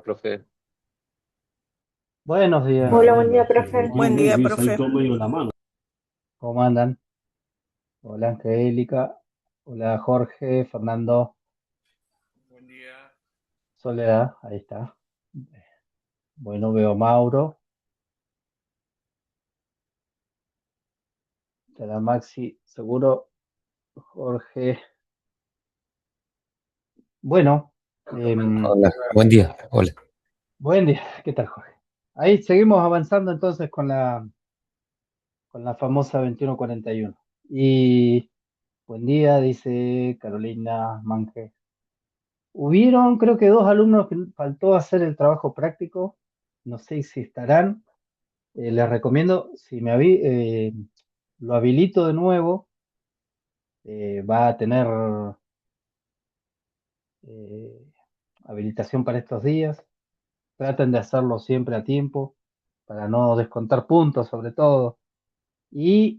profe. Buenos días, Hola, buen día, Noelia. profe. ¿Cómo Buen andan? día, profe. ¿Cómo andan? Hola, Angélica. Hola, Jorge, Fernando, Buen día. Soledad. Ahí está. Bueno, veo a Mauro. Estará Maxi, seguro. Jorge. Bueno, Hola, buen día. Hola. buen día. ¿Qué tal, Jorge? Ahí seguimos avanzando entonces con la famosa 2141. Y buen día, dice Carolina Manje. Hubieron, creo que dos alumnos que faltó hacer el trabajo práctico. No sé si estarán. Les recomiendo, si lo habilito de nuevo, va a tener eh, habilitación para estos días. Traten de hacerlo siempre a tiempo para no descontar puntos, sobre todo. Y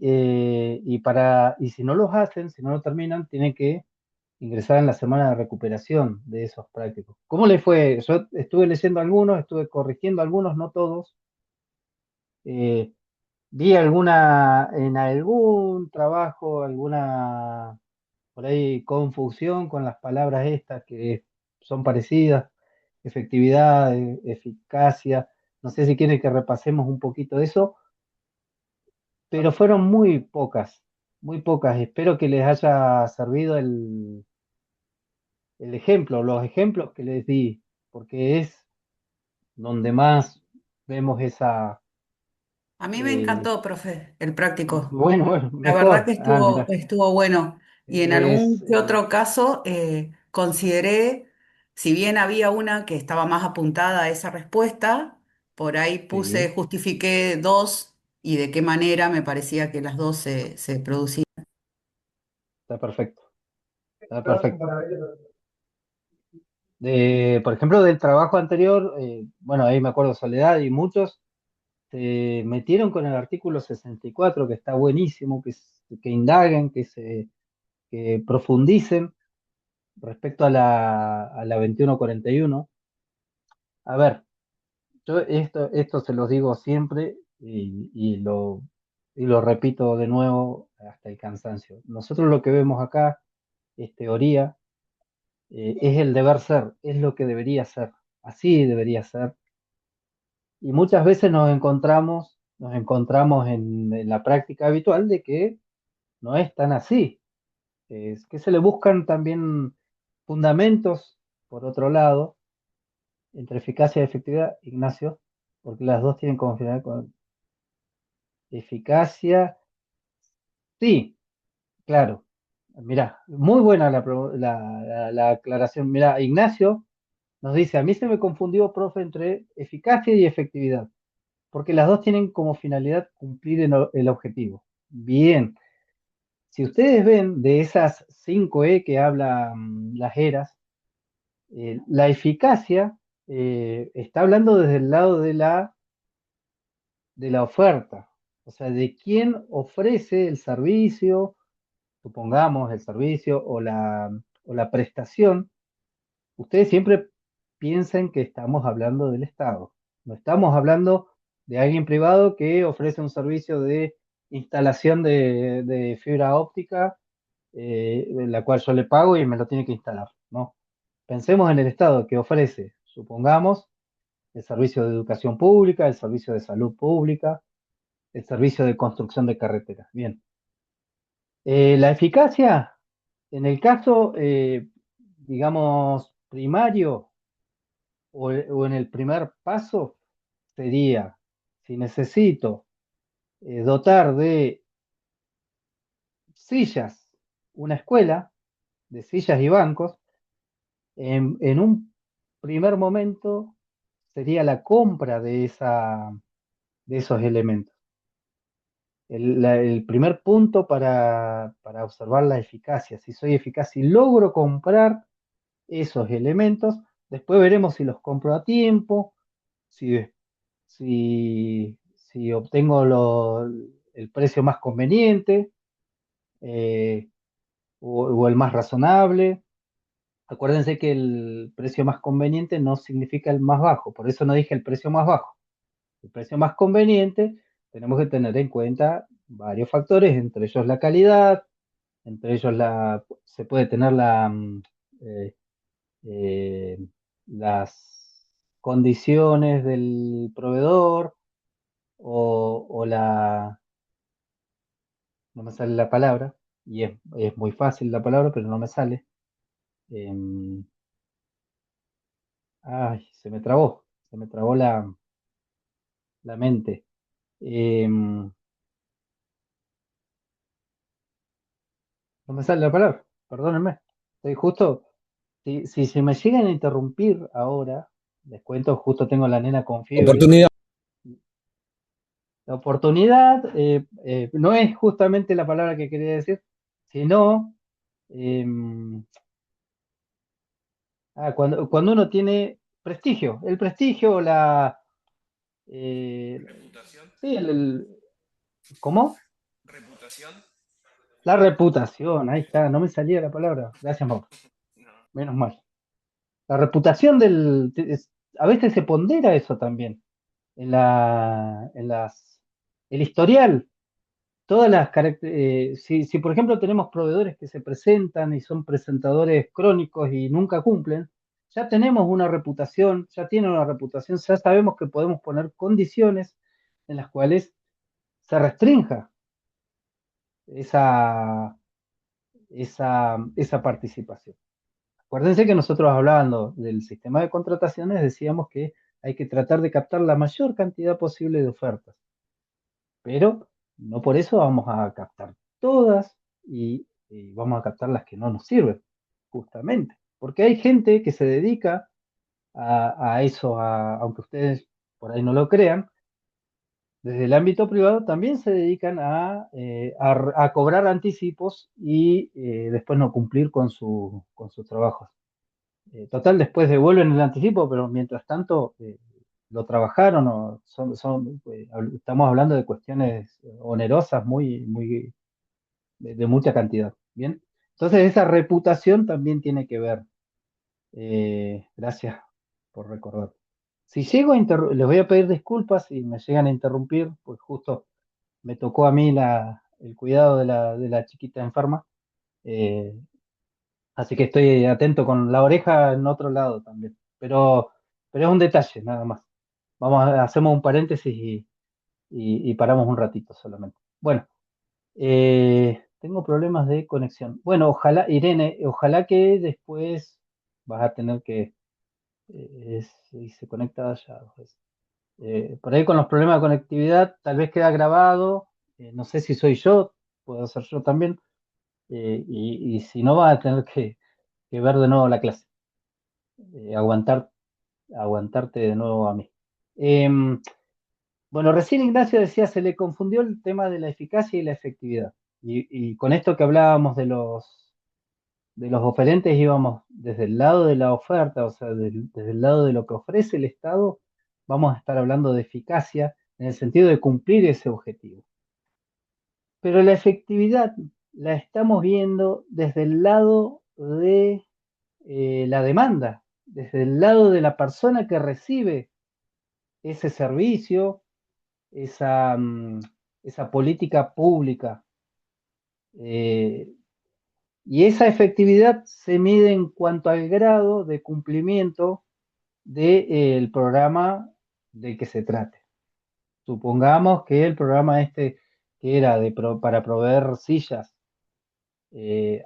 si no los hacen, si no lo terminan, tienen que ingresar en la semana de recuperación de esos prácticos. ¿Cómo les fue? Yo estuve leyendo algunos, estuve corrigiendo algunos, no todos. Eh, Vi en algún trabajo, alguna por ahí confusión con las palabras estas que son parecidas, efectividad, eficacia. No sé si quieren que repasemos un poquito de eso, pero fueron muy pocas, muy pocas. Espero que les haya servido el ejemplo, los ejemplos que les di, porque es donde más vemos esa... A mí me eh, encantó, profe, el práctico. bueno, bueno, La verdad mejor. que Ah, estuvo, mira. estuvo bueno. Y en Es, algún que otro caso consideré, si bien había una que estaba más apuntada a esa respuesta, por ahí puse, sí, justifiqué dos y de qué manera me parecía que las dos se producían. está perfecto, está perfecto. Por ejemplo, del trabajo anterior, bueno, ahí me acuerdo Soledad y muchos se metieron con el artículo 64, que está buenísimo, que indaguen, que profundicen respecto a la 2141. A ver, yo esto se los digo siempre y lo repito de nuevo hasta el cansancio. Nosotros lo que vemos acá es teoría, es el deber ser, es lo que debería ser, así debería ser. Y muchas veces nos encontramos en la práctica habitual de que no es tan así. Es que se le buscan también fundamentos, por otro lado, entre eficacia y efectividad, Ignacio, porque las dos tienen como final con eficacia. Sí, claro. Mirá, muy buena la aclaración. Mirá, Ignacio nos dice, a mí se me confundió, profe, entre eficacia y efectividad, porque las dos tienen como finalidad cumplir el objetivo. Bien, si ustedes ven de esas 5 que hablan las eras, la eficacia está hablando desde el lado de la oferta, o sea, de quién ofrece el servicio, supongamos el servicio o la prestación. Ustedes siempre piensen que estamos hablando del Estado. No estamos hablando de alguien privado que ofrece un servicio de instalación de fibra óptica, en la cual yo le pago y me lo tiene que instalar. No. Pensemos en el Estado que ofrece, supongamos, el servicio de educación pública, el servicio de salud pública, el servicio de construcción de carreteras. Bien. La eficacia, en el caso, digamos, primario, o en el primer paso sería, si necesito dotar de sillas una escuela, de sillas y bancos, en un primer momento sería la compra de esos elementos. El primer punto para observar la eficacia, si soy eficaz, si logro comprar esos elementos, después veremos si los compro a tiempo, si si obtengo el precio más conveniente, o el más razonable. Acuérdense que el precio más conveniente no significa el más bajo, por eso no dije el precio más bajo. El precio más conveniente, tenemos que tener en cuenta varios factores, entre ellos la calidad, entre ellos se puede tener eh, eh, las condiciones del proveedor o no me sale la palabra, y es muy fácil la palabra, pero no me sale. Em, Ay, se me trabó la mente. Em, no me sale la palabra, perdónenme. Estoy justo, si se me llegan a interrumpir ahora, les cuento, justo tengo la nena con fiebre. Oportunidad. La oportunidad no es justamente la palabra que quería decir, sino em, cuando uno tiene prestigio, el prestigio, eh, reputación, sí, ¿cómo? reputación, La reputación, ahí está, no me salía la palabra. Gracias, Mau, no, menos mal. La reputación a veces se pondera eso también, el historial, todas las características, si por ejemplo tenemos proveedores que se presentan y son presentadores crónicos y nunca cumplen, ya tenemos una reputación, ya tienen una reputación, ya sabemos que podemos poner condiciones en las cuales se restrinja esa, esa participación. Acuérdense que nosotros hablando del sistema de contrataciones decíamos que hay que tratar de captar la mayor cantidad posible de ofertas, pero no por eso vamos a captar todas y vamos a captar las que no nos sirven, justamente, porque hay gente que se dedica a eso, aunque ustedes por ahí no lo crean, desde el ámbito privado también se dedican a cobrar anticipos y después no cumplir con sus trabajos. Total, después devuelven el anticipo, pero mientras tanto lo trabajaron, o estamos hablando de cuestiones onerosas, muy, de mucha cantidad. Bien, entonces esa reputación también tiene que ver. Gracias por recordar. Si llego a les voy a pedir disculpas si me llegan a interrumpir, pues justo me tocó a mí el cuidado de la chiquita enferma. Eh, Así que estoy atento con la oreja en otro lado también. Pero es un detalle, nada más. Hacemos un paréntesis y paramos un ratito solamente. Bueno, tengo problemas de conexión. Bueno, ojalá, Irene, ojalá que después vas a tener que, si se conecta ya. Pues, por ahí con los problemas de conectividad, tal vez queda grabado. No sé si soy yo, puedo ser yo también. Y si no, vas a tener que ver de nuevo la clase. eh, aguantar, aguantarte de nuevo a mí. Em, bueno, recién Ignacio decía, se le confundió el tema de la eficacia y la efectividad. Y con esto que hablábamos de los oferentes, íbamos desde el lado de la oferta, o sea, desde el lado de lo que ofrece el Estado, vamos a estar hablando de eficacia en el sentido de cumplir ese objetivo. Pero la efectividad la estamos viendo desde el lado de la demanda, desde el lado de la persona que recibe ese servicio, esa, esa política pública. Eh, y esa efectividad se mide en cuanto al grado de cumplimiento del programa del que se trate. Supongamos que el programa este, que era para proveer sillas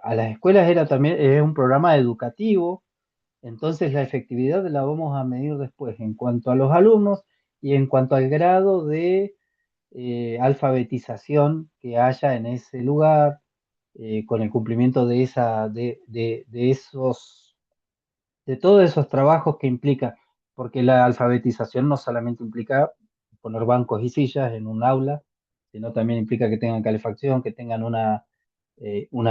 a las escuelas, era también es un programa educativo. Entonces la efectividad la vamos a medir después en cuanto a los alumnos y en cuanto al grado de alfabetización que haya en ese lugar, con el cumplimiento de de todos esos trabajos que implica, porque la alfabetización no solamente implica poner bancos y sillas en un aula, sino también implica que tengan calefacción, que tengan una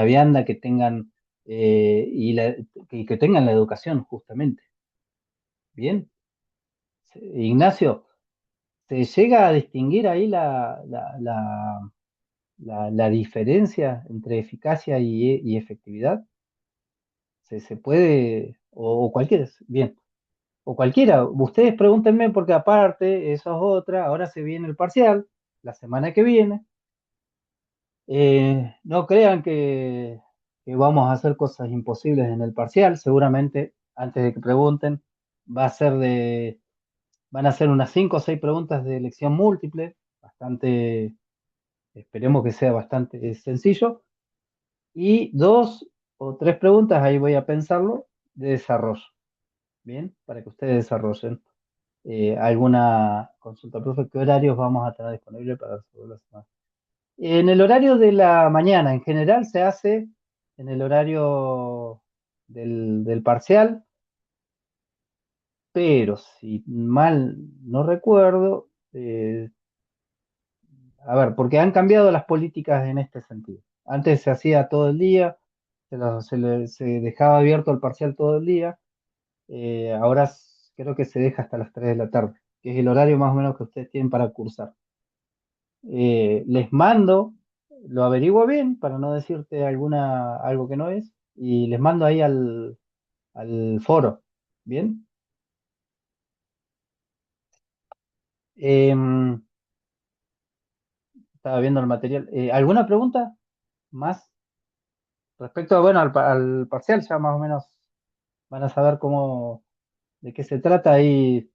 vianda, que tengan que tengan la educación, justamente. Bien, Ignacio, ¿se llega a distinguir ahí la diferencia entre eficacia y efectividad? se puede, o cualquiera, bien, o cualquiera. Ustedes pregúntenme porque aparte, eso es otra, ahora se viene el parcial, la semana que viene. No crean que vamos a hacer cosas imposibles en el parcial, seguramente, antes de que pregunten, va a ser van a ser unas 5 o 6 preguntas de elección múltiple, bastante, esperemos que sea bastante sencillo, y 2 o 3 preguntas, ahí voy a pensarlo, de desarrollo, ¿bien? Para que ustedes desarrollen alguna consulta. Profe, ¿qué horarios vamos a tener disponible para resolver la semana? En el horario de la mañana, en general, se hace en el horario del parcial, pero si mal no recuerdo, a ver, porque han cambiado las políticas en este sentido. Antes se hacía todo el día, se dejaba abierto el parcial todo el día, ahora creo que se deja hasta las 3 de la tarde, que es el horario más o menos que ustedes tienen para cursar. Les mando, lo averiguo bien para no decirte algo que no es, y les mando ahí al foro. ¿Bien? Em, Estaba viendo el material. ¿Alguna pregunta más respecto, bueno, al parcial? Ya más o menos van a saber de qué se trata ahí.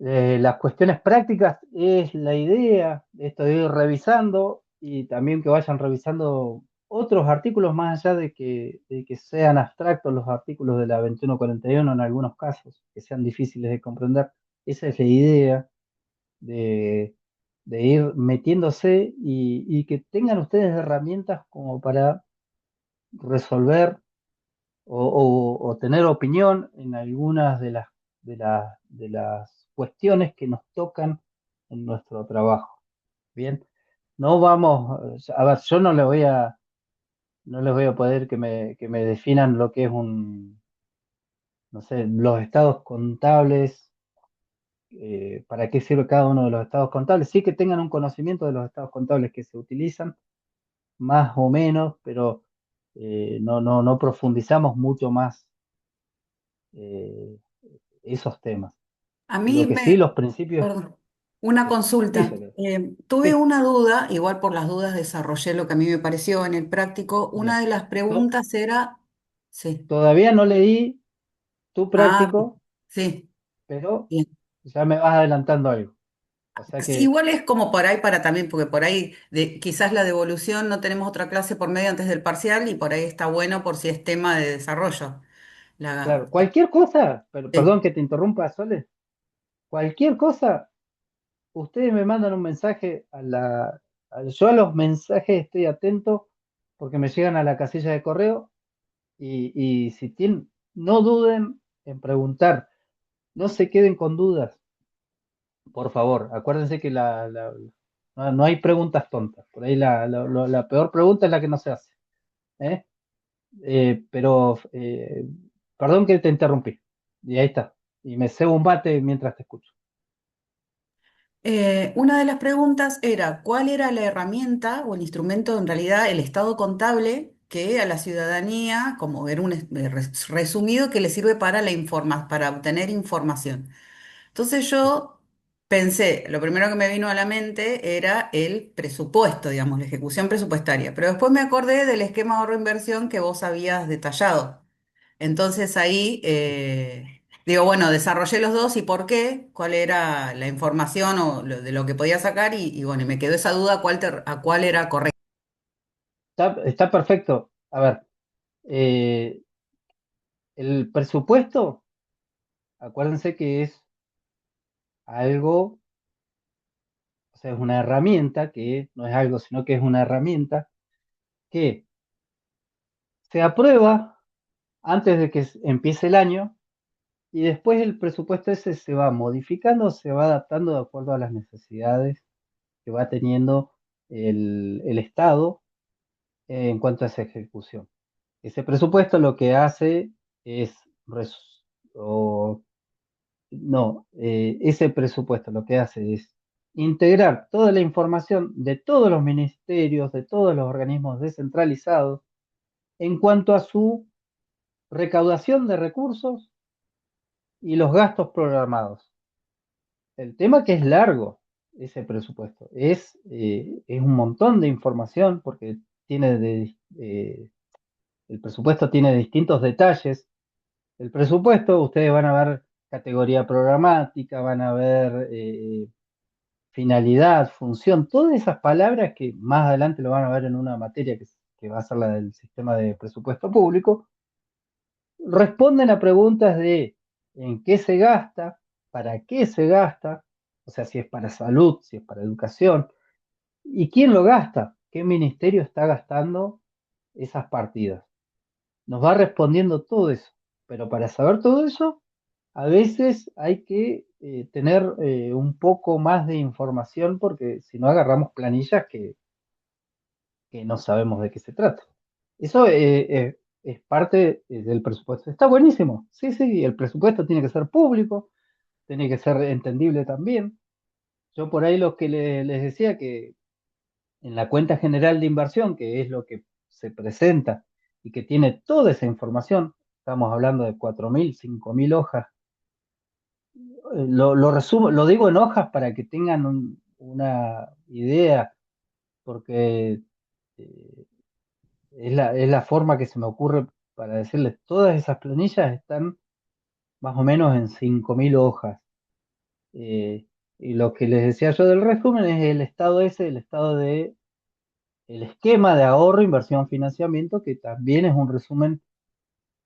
Las cuestiones prácticas es la idea, esto de ir revisando y también que vayan revisando otros artículos más allá de que sean abstractos los artículos de la 2141 en algunos casos, que sean difíciles de comprender. Esa es la idea de, de ir metiéndose y que tengan ustedes herramientas como para resolver o tener opinión en algunas de las cuestiones que nos tocan en nuestro trabajo. Bien, no vamos, a ver, yo no les voy a poder que me definan lo que es no sé, los estados contables, para qué sirve cada uno de los estados contables. Sí que tengan un conocimiento de los estados contables que se utilizan, más o menos, pero no profundizamos mucho más eh, esos temas. A mí Lo que sí, me, los principios, perdón, una sí, sí, consulta. Soledad. Tuve Sí, una duda, igual por las dudas desarrollé lo que a mí me pareció en el práctico. Una bien. de las To- preguntas era, sí, Todavía no leí tu ah, práctico, sí, pero bien. ya me vas adelantando algo. O sea Sí, que, igual es como por ahí para también, porque por ahí quizás la devolución no tenemos otra clase por medio antes del parcial y por ahí está bueno por si es tema de desarrollo. La, claro, cualquier cosa, pero, perdón sí. que te interrumpa, Sole, cualquier cosa, ustedes me mandan un mensaje yo a los mensajes estoy atento porque me llegan a la casilla de correo y si tienen, no duden en preguntar, no se queden con dudas, por favor, acuérdense que no hay preguntas tontas, por ahí la peor pregunta es la que no se hace, ¿eh? Pero, perdón que te interrumpí, y ahí está, y me cebo un bate mientras te escucho. Una de las preguntas era, ¿cuál era la herramienta o el instrumento, en realidad, el estado contable que a la ciudadanía, como era un resumido, que le sirve para para obtener información? Entonces yo pensé, lo primero que me vino a la mente era el presupuesto, digamos, la ejecución presupuestaria, pero después me acordé del esquema de ahorro inversión que vos habías detallado. Entonces ahí digo, bueno, desarrollé los dos y por qué, cuál era la información o de lo que podía sacar y bueno, y me quedó esa duda a cuál era correcto. Está perfecto. A ver, eh, el presupuesto, acuérdense que es algo, o sea, es una herramienta que no es algo, sino que es una herramienta que se aprueba antes de que empiece el año y después el presupuesto ese se va modificando, se va adaptando de acuerdo a las necesidades que va teniendo el Estado en cuanto a esa ejecución. Ese presupuesto lo que hace es, o no, ese presupuesto lo que hace es integrar toda la información de todos los ministerios, de todos los organismos descentralizados en cuanto a su recaudación de recursos y los gastos programados. El tema que es largo, ese presupuesto, es un montón de información porque el presupuesto tiene distintos detalles. El presupuesto, ustedes van a ver categoría programática, van a ver finalidad, función, todas esas palabras que más adelante lo van a ver en una materia que va a ser la del sistema de presupuesto público, responden a preguntas de en qué se gasta, para qué se gasta, o sea, si es para salud, si es para educación, y quién lo gasta, qué ministerio está gastando esas partidas. Nos va respondiendo todo eso, pero para saber todo eso, a veces hay que tener un poco más de información porque si no agarramos planillas que no sabemos de qué se trata. Eso es parte del presupuesto. Está buenísimo. Sí, sí, el presupuesto tiene que ser público, tiene que ser entendible también. Yo por ahí lo que les decía que en la cuenta general de inversión, que es lo que se presenta y que tiene toda esa información, estamos hablando de 4.000, 5.000 hojas. Lo resumo, lo digo en hojas para que tengan una idea, porque eh, es la forma que se me ocurre para decirles, todas esas planillas están más o menos en 5.000 hojas. Eh, y lo que les decía yo del resumen es el estado ese, el estado de el esquema de ahorro, inversión, financiamiento, que también es un resumen,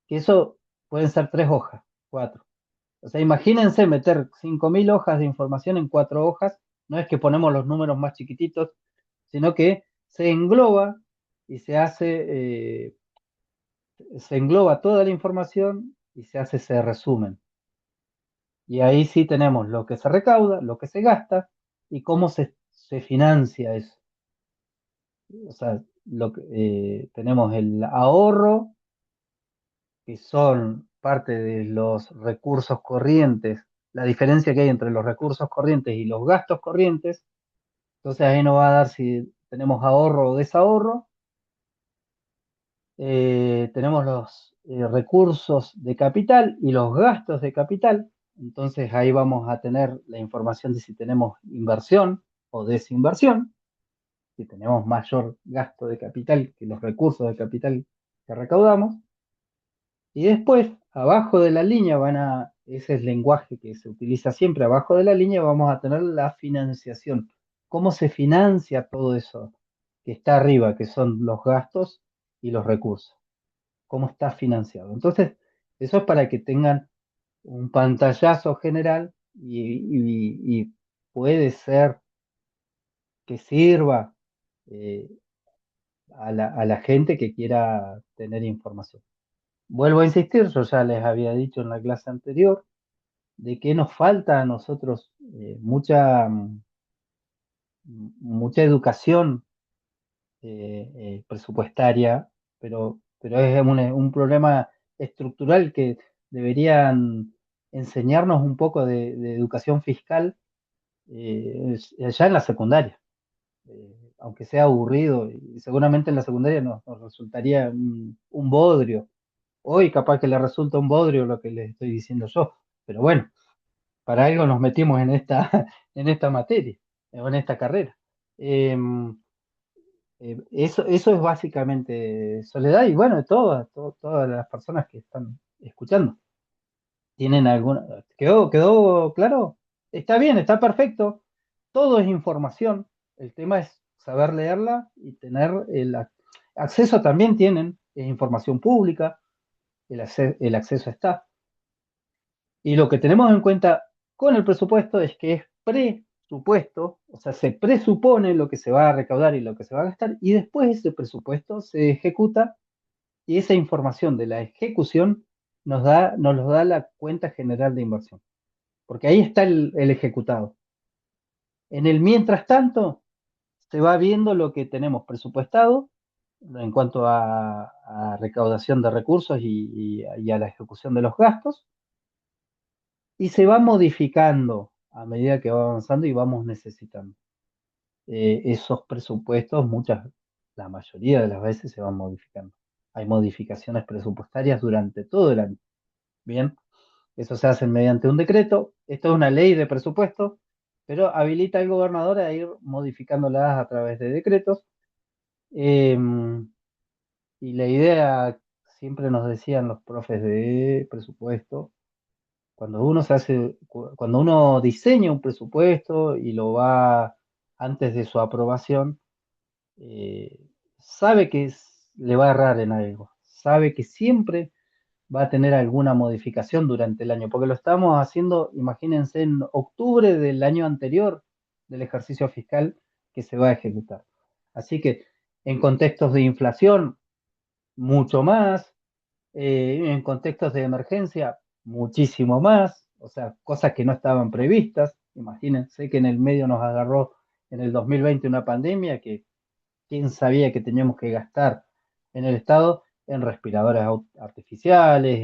que eso pueden ser 3 hojas, 4. O sea, imagínense meter 5.000 hojas de información en 4 hojas, no es que ponemos los números más chiquititos, sino que se engloba y se engloba toda la información y se hace ese resumen. Y ahí sí tenemos lo que se recauda, lo que se gasta y cómo se financia eso. O sea, tenemos el ahorro, que son parte de los recursos corrientes, la diferencia que hay entre los recursos corrientes y los gastos corrientes. Entonces ahí nos va a dar si tenemos ahorro o desahorro. Tenemos los recursos de capital y los gastos de capital. Entonces ahí vamos a tener la información de si tenemos inversión o desinversión, si tenemos mayor gasto de capital que los recursos de capital que recaudamos. Y después, abajo de la línea ese es el lenguaje que se utiliza siempre, abajo de la línea vamos a tener la financiación. ¿Cómo se financia todo eso que está arriba, que son los gastos y los recursos? ¿Cómo está financiado? Entonces, eso es para que tengan un pantallazo general y puede ser que sirva eh, a la gente que quiera tener información. Vuelvo a insistir, yo ya les había dicho en la clase anterior, de que nos falta a nosotros mucha educación presupuestaria, pero es un problema estructural que deberían enseñarnos un poco de educación fiscal ya en la secundaria, aunque sea aburrido, y seguramente en la secundaria nos resultaría un bodrio. Hoy capaz que le resulta un bodrio lo que les estoy diciendo yo, pero bueno, para algo nos metimos en esta, en esta materia, o en esta carrera. Em, eso es básicamente Soledad y bueno, todas las personas que están escuchando. ¿Tienen alguna? ¿Quedó claro? Está bien, está perfecto. Todo es información. El tema es saber leerla y tener acceso también tienen, es información pública, el acceso está. Y lo que tenemos en cuenta con el presupuesto es que es presupuesto, o sea, se presupone lo que se va a recaudar y lo que se va a gastar, y después ese presupuesto se ejecuta y esa información de la ejecución nos lo da la cuenta general de inversión, porque ahí está el ejecutado. En el mientras tanto, se va viendo lo que tenemos presupuestado en cuanto a recaudación de recursos y a la ejecución de los gastos y se va modificando a medida que va avanzando y vamos necesitando. Esos presupuestos, la mayoría de las veces se van modificando. hay modificaciones presupuestarias durante todo el año. Bien, eso se hace mediante un decreto. Esto es una ley de presupuesto, pero habilita al gobernador a ir modificándolas a través de decretos. Y la idea, siempre nos decían los profes de presupuesto, cuando uno diseña un presupuesto y lo va antes de su aprobación, eh, sabe que le va a errar en algo, sabe que siempre va a tener alguna modificación durante el año, porque lo estamos haciendo, imagínense, en octubre del año anterior del ejercicio fiscal que se va a ejecutar. Así que en contextos de inflación, mucho más, en contextos de emergencia, muchísimo más, o sea, cosas que no estaban previstas. Imagínense que en el medio nos agarró en el 2020 una pandemia que quién sabía que teníamos que gastar en el Estado en respiradores artificiales,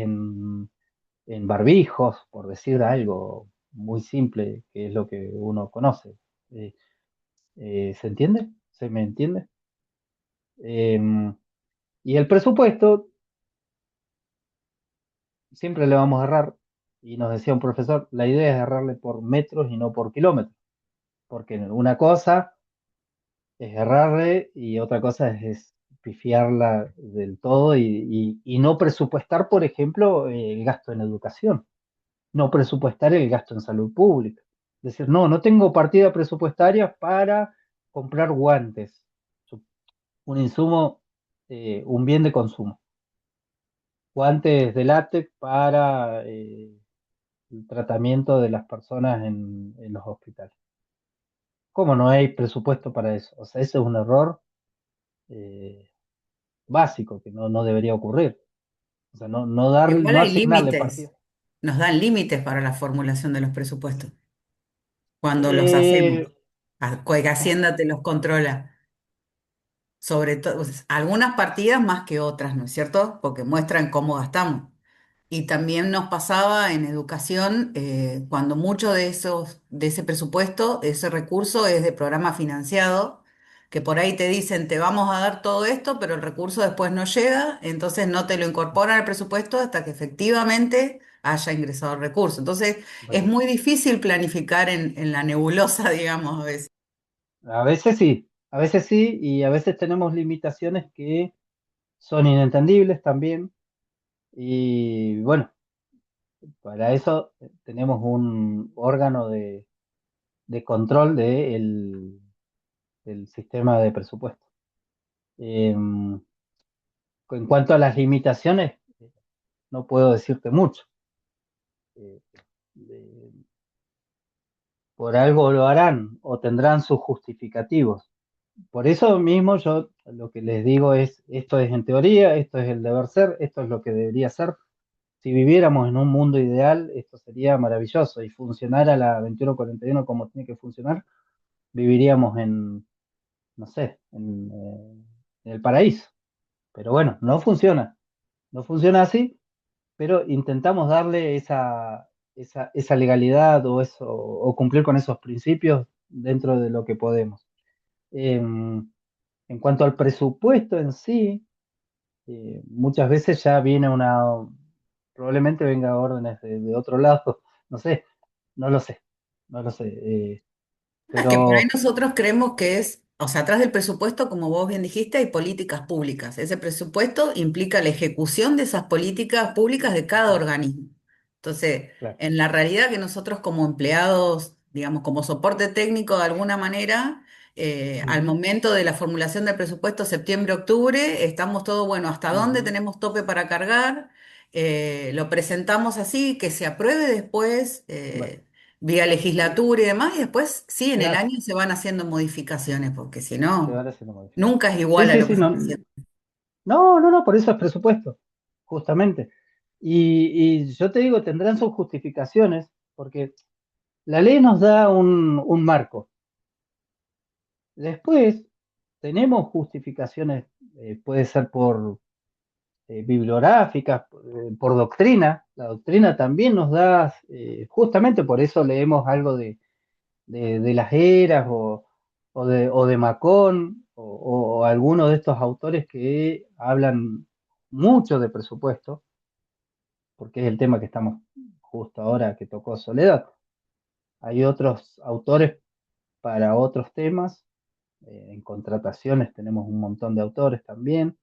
en barbijos, por decir algo muy simple, que es lo que uno conoce. Eh, ¿Se entiende? ¿Se me entiende? Y el presupuesto siempre le vamos a errar, y nos decía un profesor, la idea es errarle por metros y no por kilómetros, porque una cosa es errarle y otra cosa es pifiarla del todo y no presupuestar, por ejemplo, el gasto en educación, no presupuestar el gasto en salud pública. Decir, no, no tengo partida presupuestaria para comprar guantes, un insumo, un bien de consumo, guantes de látex para el tratamiento de las personas en los hospitales. ¿Cómo no hay presupuesto para eso? O sea, ese es un error eh, básico que no debería ocurrir. O sea, Igual no hay asignarle límites, partidas. nos dan límites para la formulación de los presupuestos cuando los hacemos. Eh, Que Hacienda te los controla. Sobre todo, pues, algunas partidas más que otras, ¿no es cierto? Porque muestran cómo gastamos. Y también nos pasaba en educación, cuando mucho de ese presupuesto, ese recurso es de programa financiado, que por ahí te dicen, te vamos a dar todo esto, pero el recurso después no llega, entonces no te lo incorporan al presupuesto hasta que efectivamente haya ingresado el recurso. Entonces es bueno, muy difícil planificar en la nebulosa, digamos, a veces. a veces sí, y a veces tenemos limitaciones que son inentendibles también. Y bueno, para eso tenemos un órgano de control del sistema de presupuesto. En cuanto a las limitaciones, no puedo decirte mucho. Eh, eh, por algo lo harán o tendrán sus justificativos. Por eso mismo yo lo que les digo es, esto es en teoría, esto es el deber ser, esto es lo que debería ser. Si viviéramos en un mundo ideal, esto sería maravilloso y funcionara la 2141 como tiene que funcionar, viviríamos en, no sé, en el paraíso. Pero bueno, no funciona así, pero intentamos darle esa legalidad o, eso, o cumplir con esos principios dentro de lo que podemos. En cuanto al presupuesto en sí, muchas veces ya viene probablemente venga órdenes de otro lado, no sé, no lo sé, no lo sé, Es que por ahí pero nosotros creemos que es, o sea, atrás del presupuesto, como vos bien dijiste, hay políticas públicas. Ese presupuesto implica la ejecución de esas políticas públicas de cada claro, organismo. Entonces, claro. en la realidad que nosotros como empleados, digamos, como soporte técnico de alguna manera, al Ujú, momento de la formulación del presupuesto septiembre-octubre, estamos todos, bueno, ¿hasta dónde ujú, tenemos tope para cargar? Lo presentamos así, que se apruebe después. bueno, Vía sí, legislatura y demás, y después sí, en el claro, año se van haciendo modificaciones, porque si se no, van haciendo modificaciones. nunca es Sí, igual a sí, lo que sí, se no, está haciendo. no, por eso es presupuesto, justamente. Y yo te digo, tendrán sus justificaciones, porque la ley nos da un marco. Después tenemos justificaciones, puede ser por bibliográficas, por doctrina. La doctrina también nos da, justamente por eso leemos algo de las eras o de Macón o alguno de estos autores que hablan mucho de presupuesto, porque es el tema que estamos justo ahora que tocó Soledad. Hay otros autores para otros temas, en contrataciones tenemos un montón de autores también,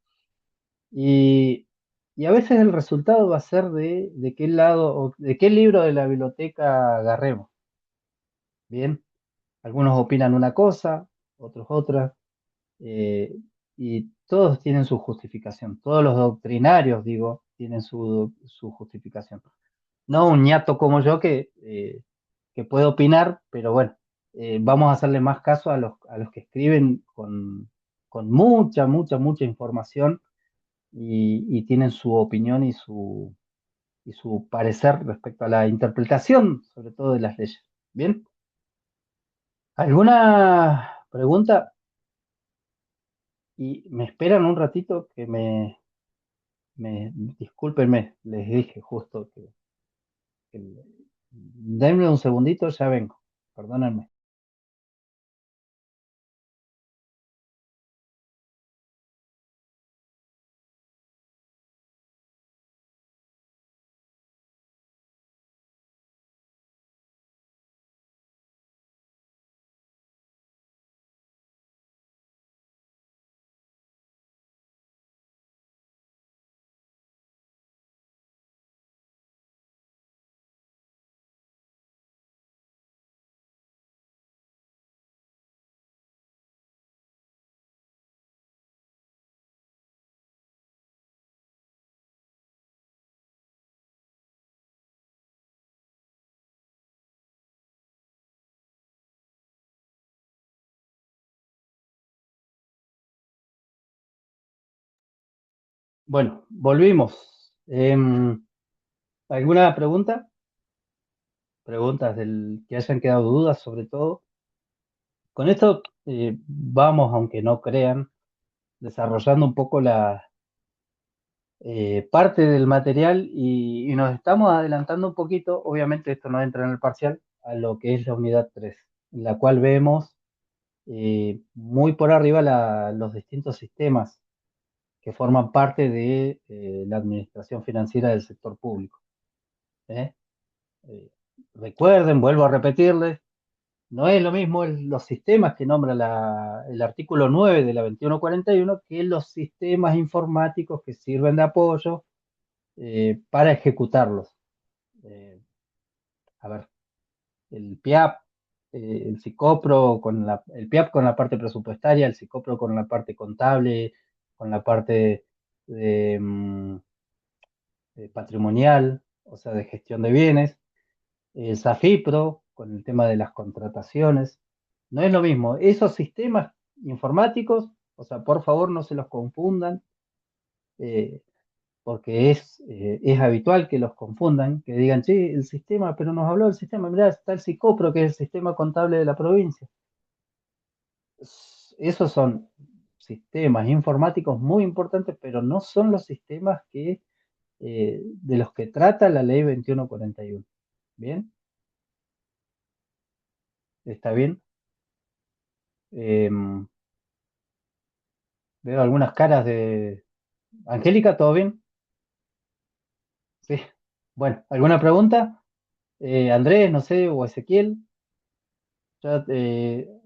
y, y a veces el resultado va a ser de qué lado, o de qué libro de la biblioteca agarremos. Bien, algunos opinan una cosa, otros otra, eh, y todos tienen su justificación, todos los doctrinarios, digo, tienen su justificación. No un ñato como yo que puede opinar, pero bueno, vamos a hacerle más caso a los que escriben con mucha, mucha, mucha información y tienen su opinión y su parecer respecto a la interpretación, sobre todo de las leyes. Bien, ¿alguna pregunta? Y me esperan un ratito que discúlpenme, les dije justo que denme un segundito, ya vengo, perdónenme. Bueno, volvimos. ¿Alguna pregunta? Preguntas del que hayan quedado dudas sobre todo. Con esto vamos, aunque no crean, desarrollando un poco la parte del material y nos estamos adelantando un poquito, obviamente esto no entra en el parcial, a lo que es la unidad 3, en la cual vemos muy por arriba los distintos sistemas que forman parte de la administración financiera del sector público. ¿Eh? Eh, Recuerden, vuelvo a repetirles, no es lo mismo los sistemas que nombra el artículo 9 de la 2141 que los sistemas informáticos que sirven de apoyo para ejecutarlos. A ver, el PIAP, el SICOPRO el PIAP con la parte presupuestaria, el SICOPRO con la parte contable, con la parte de, patrimonial, o sea, de gestión de bienes, el SAFIPRO con el tema de las contrataciones. No es lo mismo. Esos sistemas informáticos, o sea, por favor no se los confundan, eh, porque es habitual que los confundan, que digan, sí, el sistema, pero nos habló del sistema, mirá, está el SICOPRO, que es el sistema contable de la provincia. Esos son sistemas informáticos muy importantes, pero no son los sistemas de los que trata la ley 2141. ¿Bien? ¿Está bien? Veo algunas caras de... Angélica, ¿todo bien? Sí. Bueno, ¿alguna pregunta? Andrés, no sé, o Ezequiel.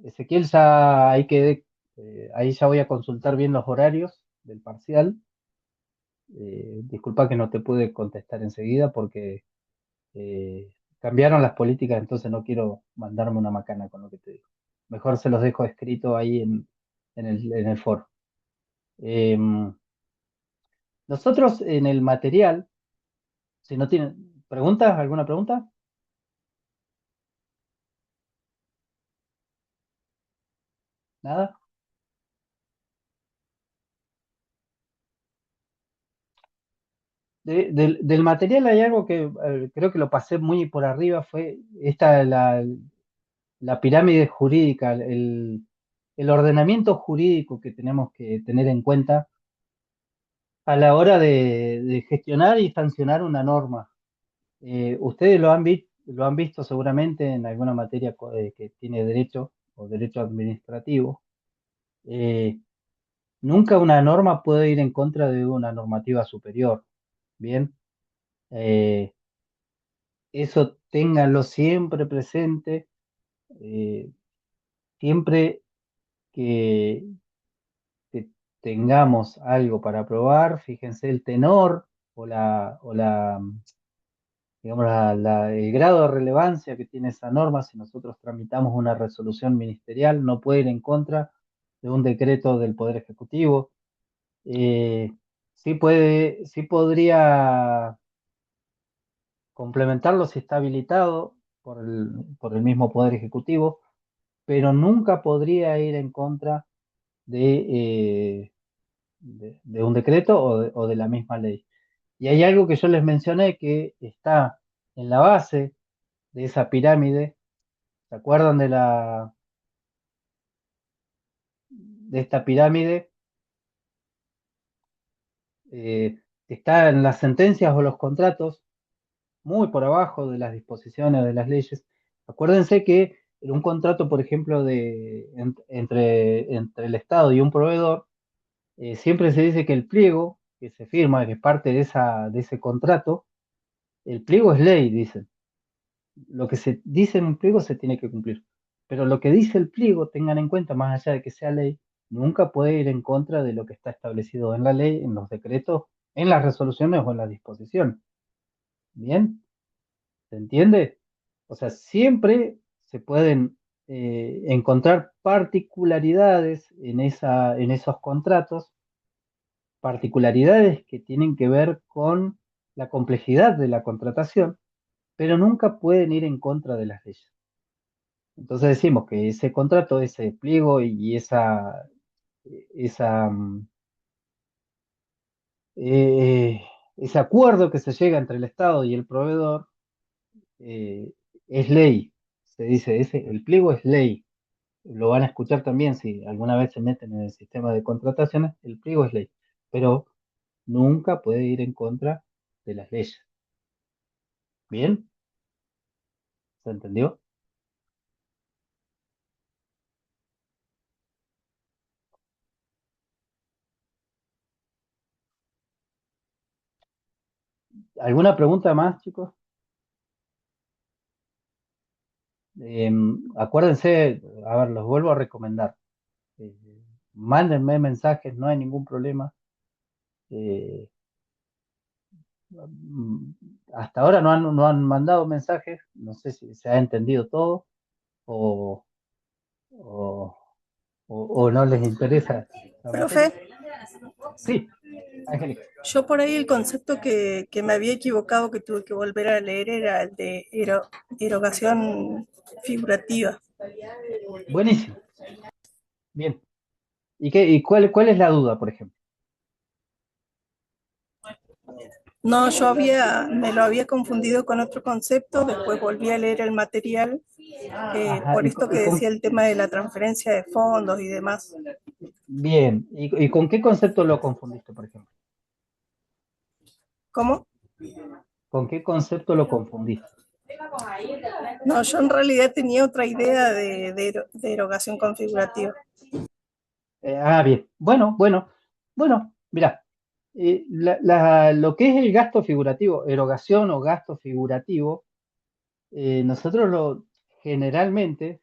Ezequiel, ya ahí quedé, ahí ya voy a consultar bien los horarios del parcial. Disculpa que no te pude contestar enseguida porque cambiaron las políticas, entonces no quiero mandarme una macana con lo que te digo. Mejor se los dejo escrito ahí en el foro. Nosotros en el material, si no tienen preguntas, ¿alguna pregunta? ¿Nada? Del material hay algo que creo que lo pasé muy por arriba, fue la pirámide jurídica, el ordenamiento jurídico que tenemos que tener en cuenta a la hora de gestionar y sancionar una norma. Ustedes lo han visto seguramente en alguna materia que tiene derecho o derecho administrativo. Eh, Nunca una norma puede ir en contra de una normativa superior. Bien, Eh, eso ténganlo siempre presente. eh, Siempre que, que tengamos algo para aprobar, fíjense el tenor o la, digamos, el grado de relevancia que tiene esa norma. Si nosotros tramitamos una resolución ministerial, no puede ir en contra de un decreto del Poder Ejecutivo. Eh, sí podría complementarlo si está habilitado por el mismo Poder Ejecutivo, pero nunca podría ir en contra de un decreto o de la misma ley. Y hay algo que yo les mencioné que está en la base de esa pirámide. ¿Se acuerdan de esta pirámide? Está en las sentencias o los contratos, muy por abajo de las disposiciones de las leyes. Acuérdense que en un contrato, por ejemplo, entre el Estado y un proveedor, siempre se dice que el pliego que se firma, que es parte de ese contrato, el pliego es ley, dicen. Lo que se dice en un pliego se tiene que cumplir. Pero lo que dice el pliego, tengan en cuenta, más allá de que sea ley, nunca puede ir en contra de lo que está establecido en la ley, en los decretos, en las resoluciones o en las disposiciones. ¿Bien? ¿Se entiende? O sea, siempre se pueden encontrar particularidades en esos contratos, particularidades que tienen que ver con la complejidad de la contratación, pero nunca pueden ir en contra de las leyes. Entonces decimos que ese contrato, ese pliego y esa, mm, eh, ese acuerdo que se llega entre el Estado y el proveedor eh, es ley. Se dice, el pliego es ley. Lo van a escuchar también si alguna vez se meten en el sistema de contrataciones, el pliego es ley, pero nunca puede ir en contra de las leyes. ¿Bien? ¿Se entendió? ¿Alguna pregunta más, chicos? Acuérdense, a ver, los vuelvo a recomendar. Eh, Mándenme mensajes, no hay ningún problema. Eh, mm, Hasta ahora no han mandado mensajes, no sé si se ha entendido todo o, o, o no les interesa la materia. Profe, Sí, Angélica. yo por ahí el concepto que me había equivocado, que tuve que volver a leer, era el de erogación figurativa. Buenísimo. Bien. ¿Y cuál es la duda, por ejemplo? No, me lo había confundido con otro concepto, después volví a leer el material, Ajá, por esto que decía el tema de la transferencia de fondos y demás. bien. ¿Y con qué concepto lo confundiste, por ejemplo? ¿Cómo? ¿Con qué concepto lo confundiste? No, yo en realidad tenía otra idea de erogación configurativa. Bien. Bueno, mira, lo que es el gasto figurativo, erogación o gasto figurativo, nosotros generalmente,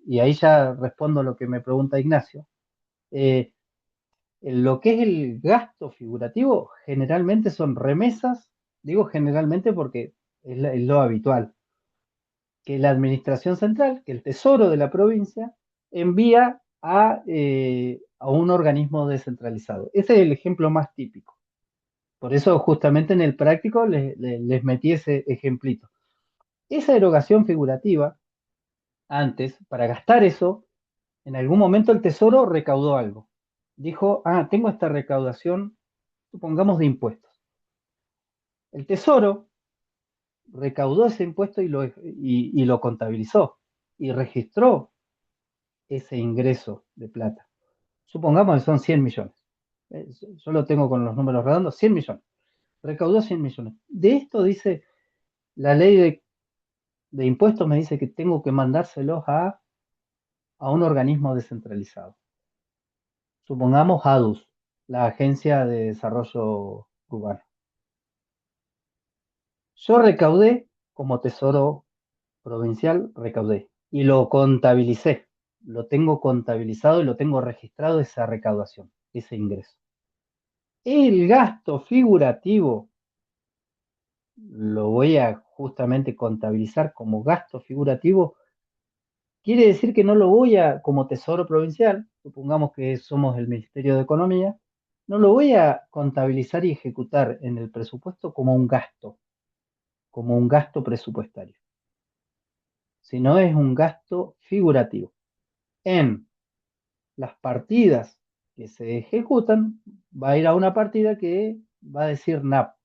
y ahí ya respondo lo que me pregunta Ignacio, eh, lo que es el gasto figurativo generalmente son remesas, digo generalmente porque es lo habitual, que la administración central, que el tesoro de la provincia, envía a un organismo descentralizado. Ese es el ejemplo más típico. Por eso justamente en el práctico les metí ese ejemplito. Esa erogación figurativa, antes, para gastar eso, en algún momento el tesoro recaudó algo. Dijo, tengo esta recaudación, supongamos, de impuestos. El tesoro recaudó ese impuesto y lo contabilizó y registró ese ingreso de plata. Supongamos que son 100 millones. Yo lo tengo con los números redondos, 100 millones. Recaudó 100 millones. De esto dice la ley de impuestos, me dice que tengo que mandárselos a un organismo descentralizado. Supongamos ADUS, la Agencia de Desarrollo Urbano. Yo recaudé como Tesoro Provincial, recaudé y lo contabilicé. Lo tengo contabilizado y lo tengo registrado esa recaudación, ese ingreso. El gasto figurativo lo voy a justamente contabilizar como gasto figurativo. Quiere decir que no lo voy a, como Tesoro Provincial, supongamos que somos el Ministerio de Economía, no lo voy a contabilizar y ejecutar en el presupuesto como un gasto presupuestario, sino es un gasto figurativo. En las partidas que se ejecutan, va a ir a una partida que va a decir NAP.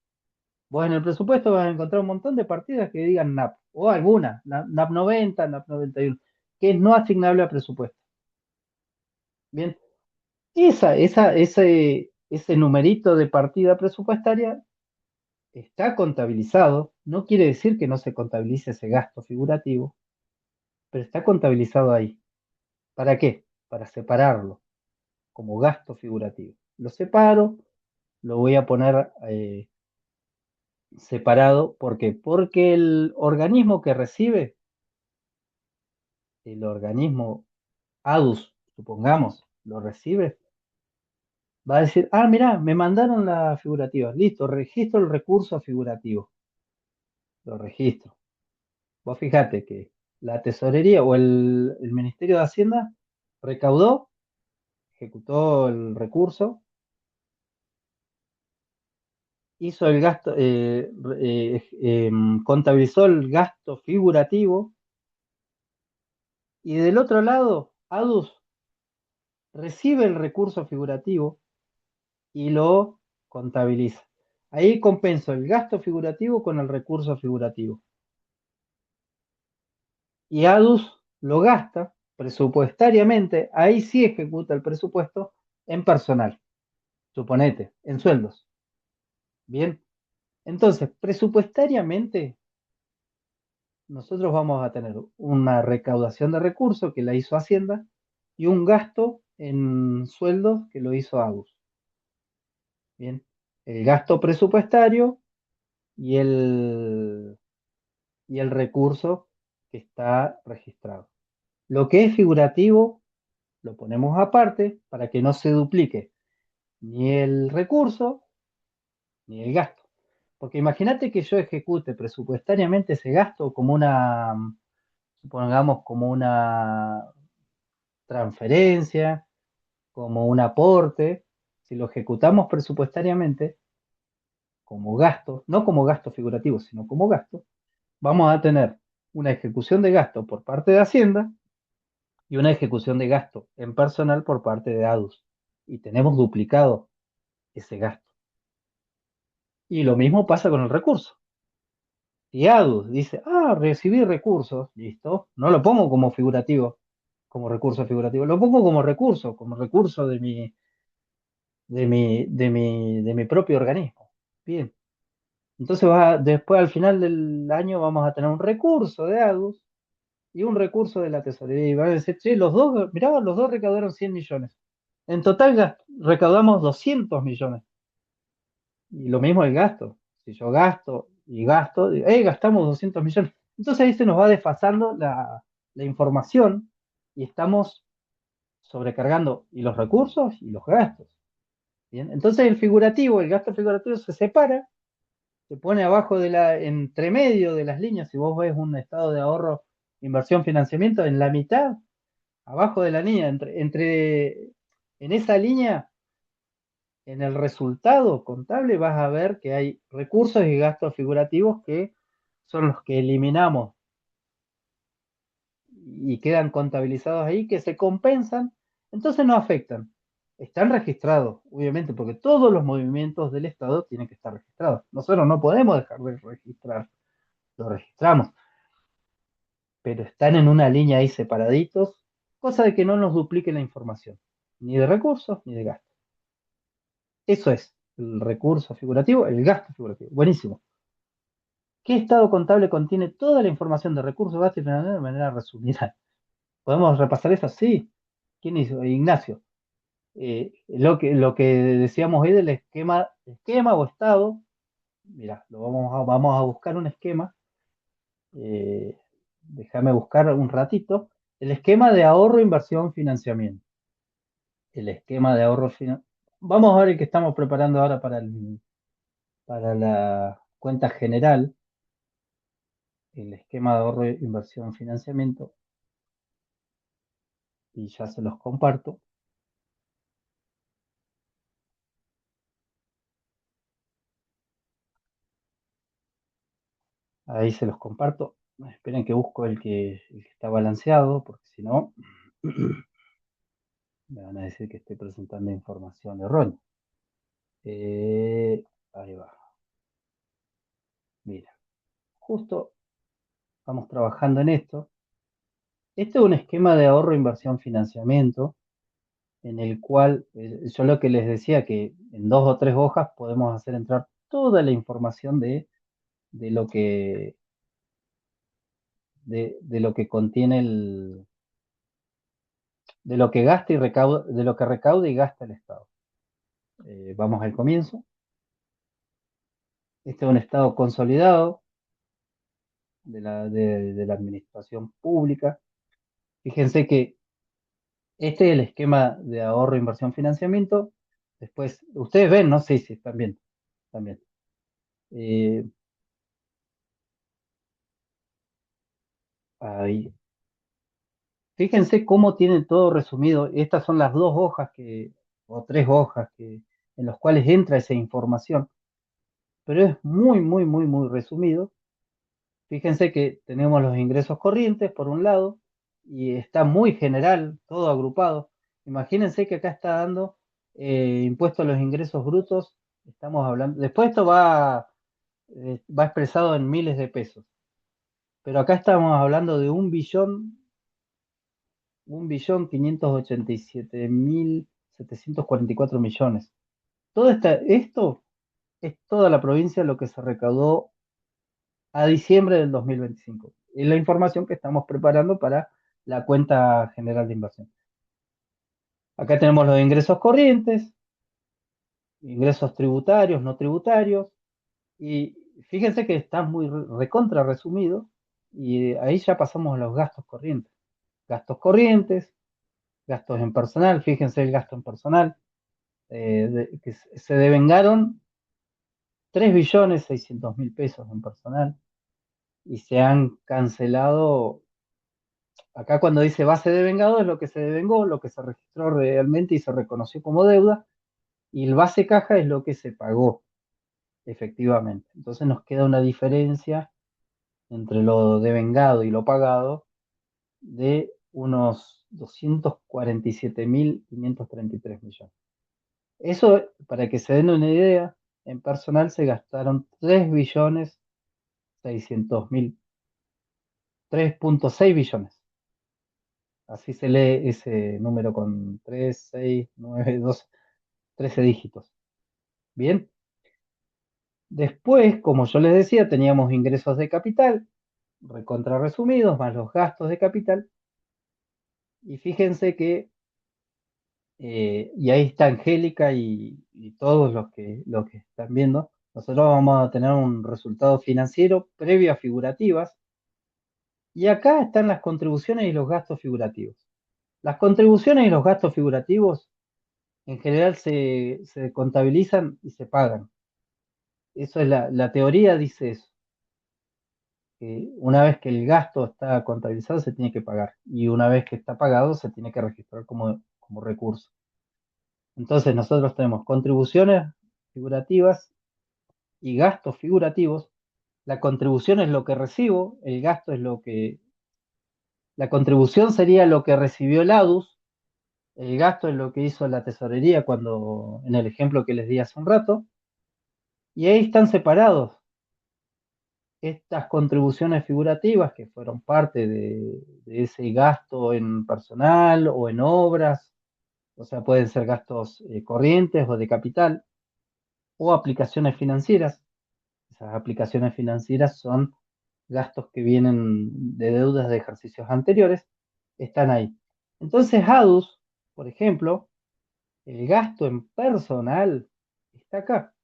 Vos en el presupuesto vas a encontrar un montón de partidas que digan NAP, o alguna, NAP 90, NAP 91, que es no asignable a presupuesto. Bien, ese numerito de partida presupuestaria está contabilizado, no quiere decir que no se contabilice ese gasto figurativo, pero está contabilizado ahí. ¿Para qué? Para separarlo como gasto figurativo. Lo separo, lo voy a poner separado. ¿Por qué? Porque el organismo que recibe, el organismo ADUS, supongamos, lo recibe, va a decir, ah, mirá, me mandaron la figurativa, listo, registro el recurso figurativo, lo registro. Vos fijate que la tesorería o el Ministerio de Hacienda recaudó, ejecutó el recurso, hizo el gasto, contabilizó el gasto figurativo, y del otro lado, ADUS recibe el recurso figurativo y lo contabiliza. Ahí compenso el gasto figurativo con el recurso figurativo. Y ADUS lo gasta presupuestariamente, ahí sí ejecuta el presupuesto en personal, suponete, en sueldos. Bien, entonces, presupuestariamente, nosotros vamos a tener una recaudación de recursos que la hizo Hacienda y un gasto en sueldos que lo hizo ADUS. Bien, el gasto presupuestario y el recurso que está registrado. Lo que es figurativo lo ponemos aparte para que no se duplique ni el recurso ni el gasto. Porque imagínate que yo ejecute presupuestariamente ese gasto como supongamos, como una transferencia, como un aporte. Si lo ejecutamos presupuestariamente como gasto, no como gasto figurativo, sino como gasto, vamos a tener una ejecución de gasto por parte de Hacienda y una ejecución de gasto en personal por parte de ADUS. Y tenemos duplicado ese gasto. Y lo mismo pasa con el recurso. Si ADUS dice, ah, recibí recursos, listo, no lo pongo como figurativo, como recurso figurativo, lo pongo como recurso de mi propio organismo. Bien. Entonces después al final del año vamos a tener un recurso de ADUS y un recurso de la tesorería. Y van a decir, che, mirá, los dos recaudaron 100 millones. En total recaudamos 200 millones. Y lo mismo el gasto. Si yo gasto y gasto, gastamos 200 millones. Entonces ahí se nos va desfasando la información y estamos sobrecargando y los recursos y los gastos. Bien, entonces el gasto figurativo se separa, se pone abajo entre medio de las líneas. Si vos ves un estado de ahorro, inversión, financiamiento, en la mitad, abajo de la línea, en esa línea, en el resultado contable vas a ver que hay recursos y gastos figurativos que son los que eliminamos y quedan contabilizados ahí, que se compensan, entonces no afectan. Están registrados, obviamente, porque todos los movimientos del Estado tienen que estar registrados. Nosotros no podemos dejar de registrar, lo registramos, pero están en una línea ahí separaditos, cosa de que no nos duplique la información, ni de recursos ni de gastos. Eso es el recurso figurativo, el gasto figurativo. Buenísimo. ¿Qué estado contable contiene toda la información de recursos, gastos y financiación de manera resumida? ¿Podemos repasar eso? Sí. ¿Quién hizo? Ignacio. Lo que decíamos hoy del esquema o estado. Mira, vamos a buscar un esquema. Déjame buscar un ratito. El esquema de ahorro, inversión, financiamiento. El esquema de ahorro, vamos a ver el que estamos preparando ahora para la cuenta general. El esquema de ahorro, inversión, financiamiento. Y ya se los comparto. Ahí se los comparto. Esperen que busco el que está balanceado, porque si no, me van a decir que estoy presentando información errónea. Ahí va. Mira, justo estamos trabajando en esto. Este es un esquema de ahorro, inversión, financiamiento, en el cual yo lo que les decía que en 2 o 3 hojas podemos hacer entrar toda la información de lo que, de lo que contiene de lo que gasta y recauda, de lo que recauda y gasta el Estado. Vamos al comienzo. Este es un Estado consolidado de la administración pública. Fíjense que este es el esquema de ahorro, inversión, financiamiento. Después, ustedes ven, ¿no? Sí, sí, también. También. Eh, ahí. Fíjense cómo tiene todo resumido. Estas son las 2 hojas o 3 hojas en las cuales entra esa información, pero es muy, muy, muy, muy resumido. Fíjense que tenemos los ingresos corrientes por un lado y está muy general, todo agrupado. Imagínense que acá está dando impuesto a los ingresos brutos. Estamos hablando, después esto va expresado en miles de pesos, pero acá estamos hablando de 1.587.744 millones. Esto es toda la provincia lo que se recaudó a diciembre del 2025. Es la información que estamos preparando para la cuenta general de inversión. Acá tenemos los ingresos corrientes, ingresos tributarios, no tributarios, y fíjense que está muy recontra resumido, y ahí ya pasamos a los gastos corrientes. Gastos corrientes, gastos en personal, fíjense el gasto en personal, que se devengaron 3.600.000 pesos en personal, y se han cancelado. Acá cuando dice base de vengado es lo que se devengó, lo que se registró realmente y se reconoció como deuda, y el base caja es lo que se pagó efectivamente. Entonces nos queda una diferencia entre lo devengado y lo pagado de unos 247.533 millones. Eso, para que se den una idea, en personal se gastaron 3.600.000, 3.6 billones. Así se lee ese número con 3, 6, 9, 12, 13 dígitos. Bien. Después, como yo les decía, teníamos ingresos de capital, recontra resumidos, más los gastos de capital. Y fíjense que, y ahí está Angélica y todos los que están viendo, nosotros vamos a tener un resultado financiero previo a figurativas. Y acá están las contribuciones y los gastos figurativos. Las contribuciones y los gastos figurativos en general se contabilizan y se pagan. Eso es la teoría, dice eso, que una vez que el gasto está contabilizado se tiene que pagar y una vez que está pagado se tiene que registrar como recurso. Entonces nosotros tenemos contribuciones figurativas y gastos figurativos. La contribución es lo que recibo, el gasto es la contribución sería lo que recibió el ADUS, el gasto es lo que hizo la tesorería en el ejemplo que les di hace un rato, y ahí están separados estas contribuciones figurativas que fueron parte de ese gasto en personal o en obras, o sea, pueden ser gastos corrientes o de capital, o aplicaciones financieras. Esas aplicaciones financieras son gastos que vienen de deudas de ejercicios anteriores, están ahí. Entonces, ADUS, por ejemplo, El gasto en personal está acá,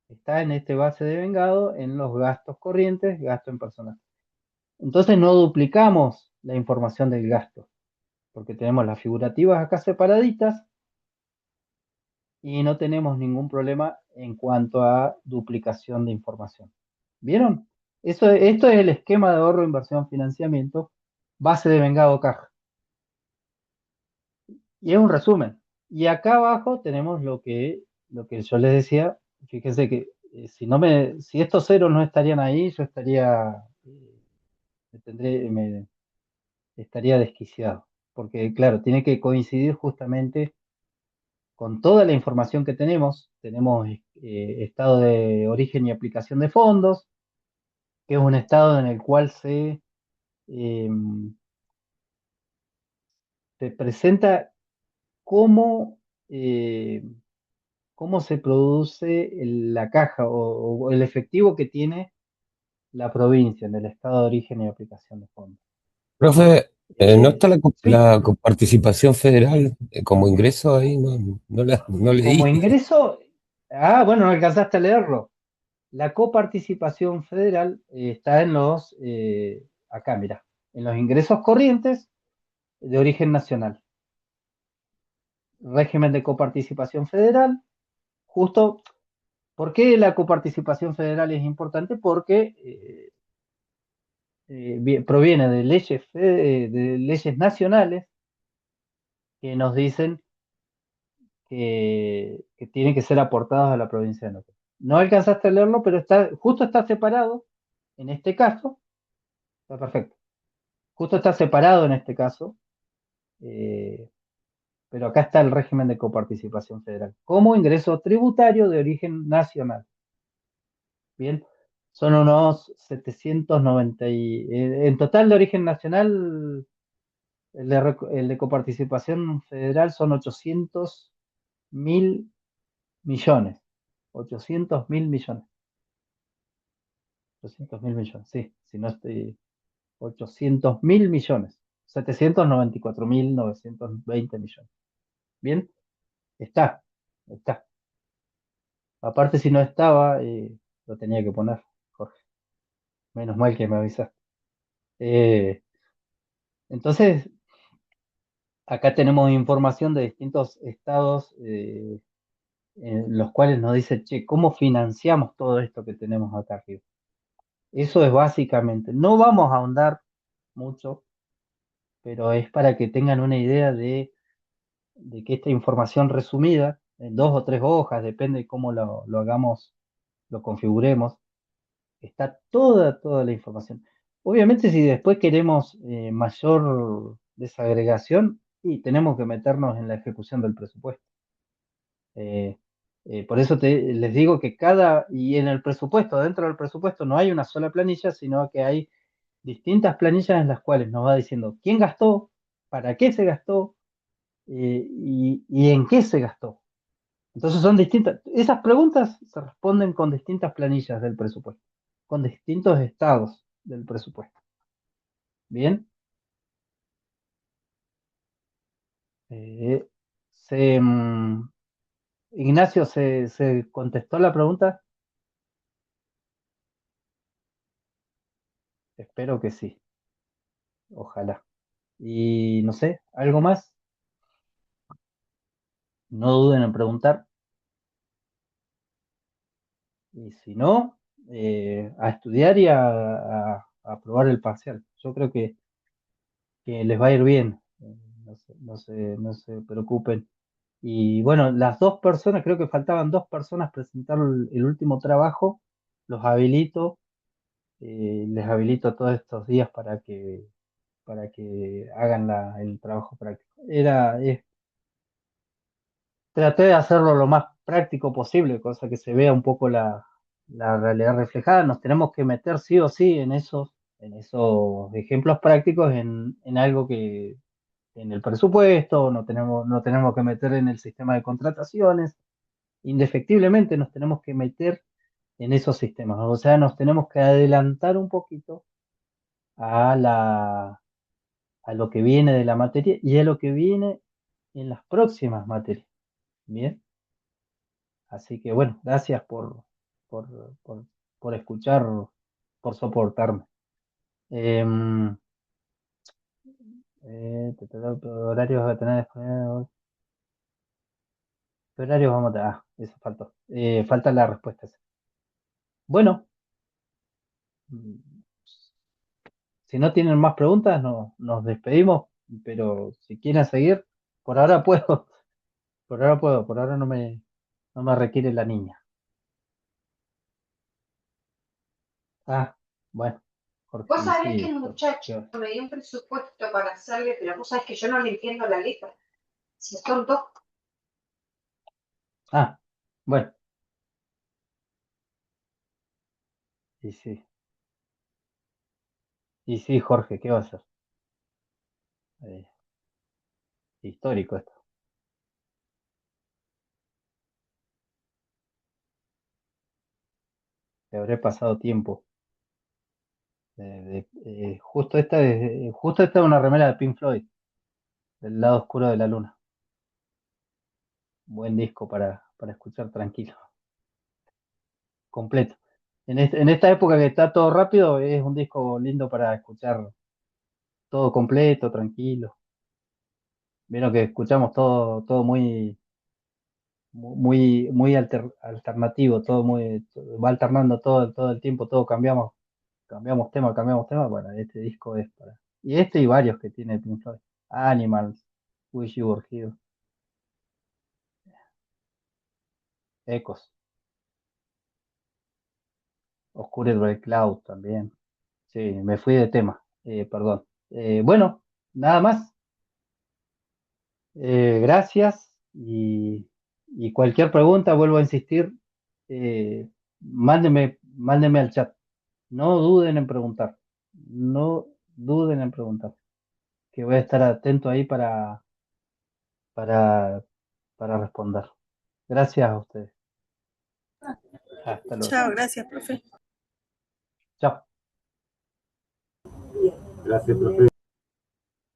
está en este base de vengado, en los gastos corrientes, gasto en personal. Entonces no duplicamos la información del gasto, porque tenemos las figurativas acá separaditas y no tenemos ningún problema en cuanto a duplicación de información. ¿Vieron? Esto es el esquema de ahorro, inversión, financiamiento, base de vengado caja. Y es un resumen. Y acá abajo tenemos lo que yo les decía. Fíjense que si estos ceros no estarían ahí, yo estaría desquiciado. Porque, claro, tiene que coincidir justamente con toda la información que tenemos. Tenemos estado de origen y aplicación de fondos, que es un estado en el cual se presenta cómo, eh, cómo se produce la caja o el efectivo que tiene la provincia en el estado de origen y aplicación de fondos. Profe, ¿no está Sí, la coparticipación federal como ingreso ahí? No como leí. ingreso, bueno, no alcanzaste a leerlo. La coparticipación federal está acá, mira, en los ingresos corrientes de origen nacional. Régimen de coparticipación federal, justo. ¿Por qué la coparticipación federal es importante? Porque proviene de leyes nacionales que nos dicen que tienen que ser aportados a la provincia de Neuquén. No alcanzaste a leerlo, pero justo está separado en este caso. Está perfecto. Justo está separado en este caso, eh, pero acá está el régimen de coparticipación federal como ingreso tributario de origen nacional. Bien, son unos 790 en total de origen nacional. El de coparticipación federal son 800.000 millones. 800.000 millones. 800.000 millones, sí. Si no estoy. 800.000 millones. 794.920 millones. Bien, está. Está. Aparte, si no estaba, lo tenía que poner, Jorge. Menos mal que me avisaste. Eh, entonces, acá tenemos información de distintos estados en los cuales nos dice, che, ¿cómo financiamos todo esto que tenemos acá arriba? Eso es básicamente, no vamos a ahondar mucho, pero es para que tengan una idea de que esta información resumida, en 2 o 3 hojas, depende de cómo lo hagamos, lo configuremos, está toda la información. Obviamente, si después queremos mayor desagregación, y tenemos que meternos en la ejecución del presupuesto. Eh, por eso les digo que y en el presupuesto, dentro del presupuesto, no hay una sola planilla, sino que hay distintas planillas en las cuales nos va diciendo quién gastó, para qué se gastó y en qué se gastó. Entonces son distintas. Esas preguntas se responden con distintas planillas del presupuesto, con distintos estados del presupuesto. Bien. Eh, se, mm, Ignacio, ¿se contestó la pregunta? Espero que sí. Ojalá. Y no sé, ¿algo más? No duden en preguntar. Y si no, a estudiar y a probar el parcial. Yo creo que les va a ir bien. No se preocupen. Y bueno, las dos personas, creo que faltaban 2 personas presentar el último trabajo. Los habilito, les habilito todos estos días para que hagan el trabajo práctico. Traté de hacerlo lo más práctico posible, cosa que se vea un poco la realidad reflejada. Nos tenemos que meter sí o sí en esos ejemplos prácticos, en algo que en el presupuesto, no tenemos que meter en el sistema de contrataciones. Indefectiblemente nos tenemos que meter en esos sistemas. O sea, nos tenemos que adelantar un poquito a a lo que viene de la materia y a lo que viene en las próximas materias. Bien, así que bueno, gracias por, por, por escuchar, por soportarme. Em, horarios a tener disponibles. ¿Qué horarios vamos a tener? Ah, eso faltó. Faltan las respuestas. Bueno, mm, si no tienen más preguntas, nos despedimos, pero si quieren seguir, por ahora puedo, por ahora no me requiere la niña. Ah, bueno, Jorge, Vos y sabés que sí, el muchacho Jorge, me dio un presupuesto para hacerle, pero vos sabés que yo no le entiendo la letra. Si son dos, ah, bueno, y sí, Jorge, ¿qué va a hacer? Eh, histórico esto. Te habré pasado tiempo. Justo esta es una remera de Pink Floyd, del lado oscuro de la luna. Buen disco para escuchar tranquilo, completo. En esta época que está todo rápido, es un disco lindo para escuchar todo completo, tranquilo. Vieron que escuchamos todo muy alternativo, va alternando todo el tiempo, cambiamos tema. Bueno, este disco es para. Y este y varios que tiene Pink Floyd. Animals, Wish You Were Here, Echoes, Oscured by Cloud también. Sí, me fui de tema, perdón. Bueno, nada más. Gracias y cualquier pregunta, vuelvo a insistir, mándeme al chat. No duden en preguntar. No duden en preguntar. Que voy a estar atento ahí para, para responder. Gracias a ustedes. Hasta luego. Chao, gracias, profe. Chao. Gracias, profe.